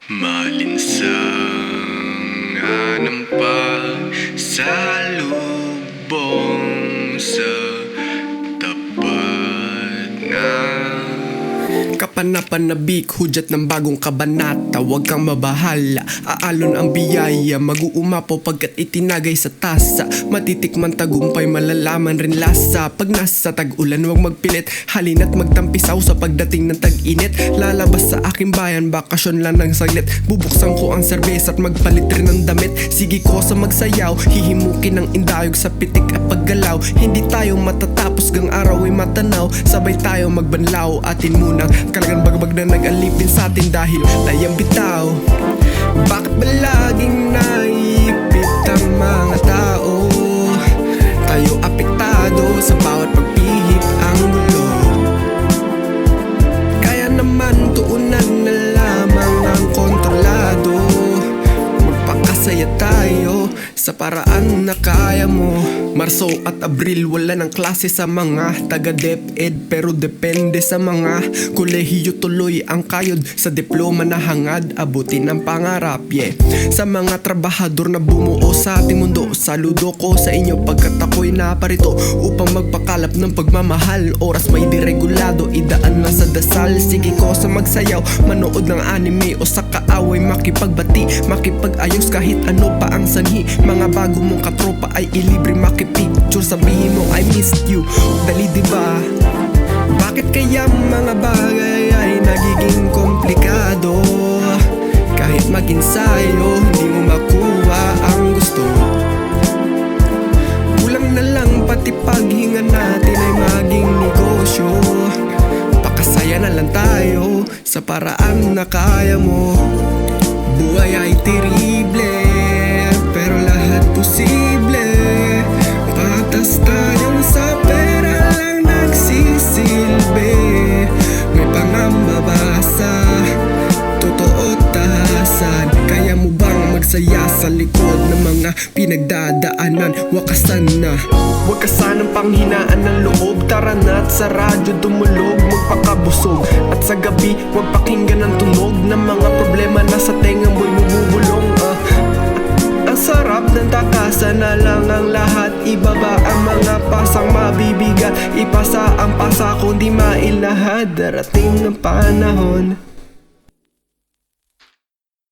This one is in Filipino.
Malinsang hanampa sa lubong sa tapat na Kapanapanabik, hudyat ng bagong kabanata. Huwag kang mabahala, aalon ang biyaya. Mag-uumapaw pagkat itinagay sa tasa. Matitikman tagumpay, malalaman rin lasa. Pag nasa tag-ulan, huwag magpilit. Halina't magtampisaw sa pagdating ng tag-init. Lalabas sa aking bayan, bakasyon lang ng saglit. Bubuksan ko ang serbesa at magpalit rin ng damit. Sige ko sa magsayaw, hihimukin ng indayog sa pitik at paggalaw. Hindi tayo matatapos gang araw ay matanaw. Sabay tayo magbanlaw, atin munang kalagang bagbag na nag-alipin sa atin dahil layang bitaw. Bakit ba laging naipit ang mga tao? Tayo apektado sa bawat pagpihit ang gulo. Kaya naman tuunan na lamang ang kontrolado. Magpakasaya tayo sa paraan na kaya mo. Marso at Abril, wala ng klase sa mga taga-DepEd, pero depende sa mga kolehiyo. Tuloy ang kayod sa diploma na hangad, abutin ang pangarap, yeah. Sa mga trabahador na bumuo sa ating mundo, saludo ko sa inyo pagkat ako'y naparito upang magpakalap ng pagmamahal. Oras may diregulado, idaan lang sa dasal. Sige ko sa magsayaw, manood ng anime o sa kaaway, makipagbati, makipag-ayos kahit ano pa ang sanhi. Mga bago mong katropa ay ilibre makipicture, sabihin mo I missed you. Dali diba? Bakit kaya mga bagay ay nagiging komplikado? Kahit mag-ensayo, hindi mo makuha ang gusto. Kulang na lang pati paghinga natin ay maging negosyo. Pakasaya na lang tayo sa paraan na kaya mo. Buhay ay terrible, pero lahat posible. Patas tayong sa pera lang nagsisilbi. May pangamba sa totoo tahasan. Kaya mo bang magsaya sa likod ng mga pinagdadaanan? Wakasan na, huwag ka sanang panghinaan ng loob. Tara na't sa radyo dumulog, magpakabusog. At sa gabi, huwag pakinggan ang tunog ng mga problema na sa tenga mo'y bumubulong. Ang sarap ng takasan na lang ang lahat. Ibaba ang mga pasang mabibigat, ipasa ang pasa kundi mailahad. Darating ng panahon